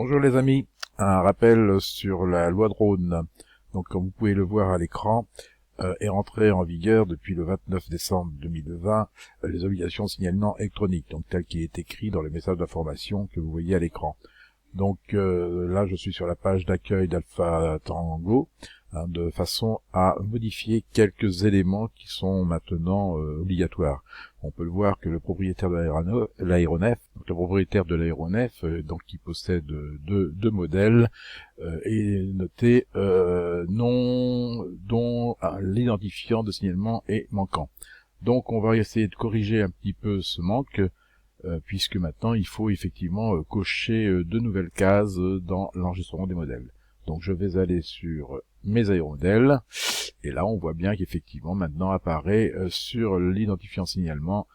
Bonjour les amis, un rappel sur la loi drone. Donc comme vous pouvez le voir à l'écran, est rentrée en vigueur depuis le 29 décembre 2020 les obligations de signalement électronique, donc tel qu'il est écrit dans le message d'information que vous voyez à l'écran. Donc là je suis sur la page d'accueil d'Alpha Tango, de façon à modifier quelques éléments qui sont maintenant obligatoires. On peut le voir que le propriétaire de l'aéronef, donc qui possède deux modèles, est noté non dont l'identifiant de signalement est manquant. Donc on va essayer de corriger un petit peu ce manque, puisque maintenant il faut effectivement cocher de nouvelles cases dans l'enregistrement des modèles. Donc je vais aller sur mes aéromodèles, et là on voit bien qu'effectivement maintenant apparaît sur l'identifiant signalement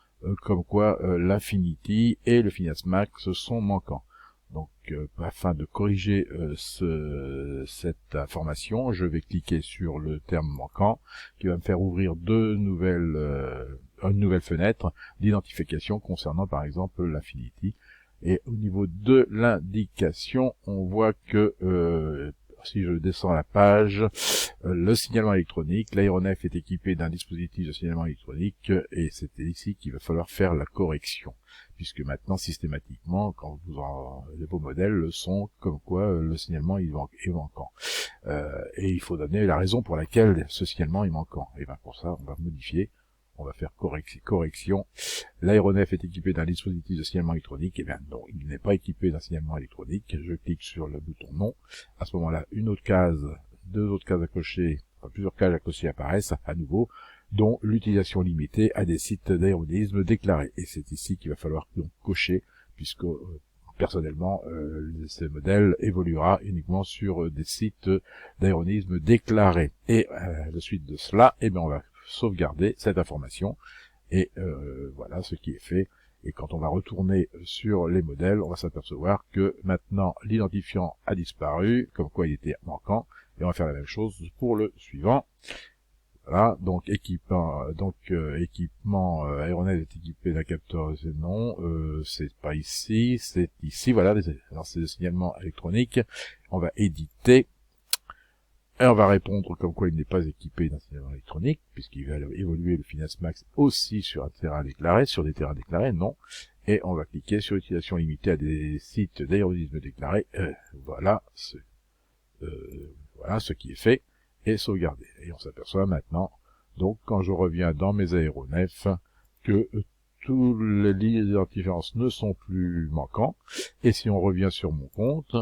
comme quoi l'Infinity et le Finas Max sont manquants. Donc afin de corriger cette information, je vais cliquer sur le terme manquant qui va me faire ouvrir une nouvelle fenêtre d'identification concernant par exemple l'Infinity. Et au niveau de l'indication, on voit que si je descends la page, le signalement électronique, l'aéronef est équipé d'un dispositif de signalement électronique, et c'est ici qu'il va falloir faire la correction, puisque maintenant systématiquement, quand vos modèles sont comme quoi le signalement est manquant, et il faut donner la raison pour laquelle ce signalement est manquant. Et bien pour ça, on va modifier. On va faire correction. L'aéronef est équipé d'un dispositif de signalement électronique. Eh bien non, il n'est pas équipé d'un signalement électronique. Je clique sur le bouton non. À ce moment-là, deux autres cases à cocher, enfin plusieurs cases à cocher apparaissent à nouveau, dont l'utilisation limitée à des sites d'aérodisme déclarés. Et c'est ici qu'il va falloir donc cocher, puisque personnellement, ce modèle évoluera uniquement sur des sites d'aérodisme déclarés. Et à la suite de cela, eh bien on va sauvegarder cette information, et voilà ce qui est fait. Et quand on va retourner sur les modèles, on va s'apercevoir que maintenant l'identifiant a disparu, comme quoi il était manquant, et on va faire la même chose pour le suivant. Voilà, donc équipement aéronef est équipé d'un capteur non, c'est pas ici, c'est ici, voilà, c'est le signalement électronique. On va éditer. Et on va répondre comme quoi il n'est pas équipé d'un signalement électronique, puisqu'il va évoluer le Finas Max aussi sur des terrains déclarés, non. Et on va cliquer sur utilisation limitée à des sites d'aérodisme déclarés. Voilà ce qui est fait, et sauvegardé. Et on s'aperçoit maintenant, donc quand je reviens dans mes aéronefs, que tous les identifiants ne sont plus manquants. Et si on revient sur mon compte,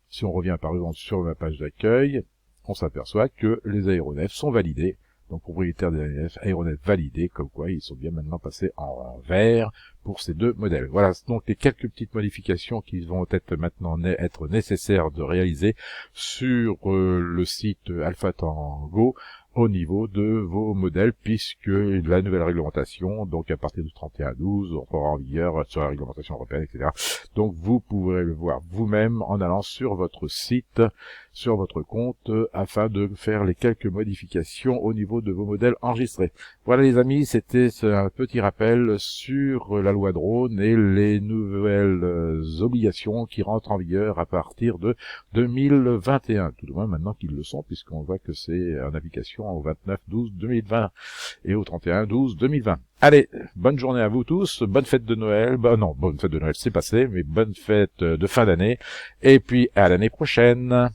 si on revient par exemple sur ma page d'accueil, on s'aperçoit que les aéronefs sont validés, donc propriétaires des aéronefs validés, comme quoi ils sont bien maintenant passés en vert pour ces deux modèles. Voilà donc les quelques petites modifications qui vont être maintenant être nécessaires de réaliser sur le site Alpha Tango au niveau de vos modèles, puisque la nouvelle réglementation, donc à partir du 31/12, entrera en vigueur sur la réglementation européenne, etc. Donc vous pourrez le voir vous-même en allant sur votre site, sur votre compte, afin de faire les quelques modifications au niveau de vos modèles enregistrés. Voilà les amis, c'était un petit rappel sur la loi drone et les nouvelles obligations qui rentrent en vigueur à partir de 2021, tout du moins maintenant qu'ils le sont, puisqu'on voit que c'est en application au 29/12/2020 et au 31/12/2020. Allez, bonne journée à vous tous, bonne fête de Noël, bonne fête de Noël c'est passé, mais bonne fête de fin d'année, et puis à l'année prochaine.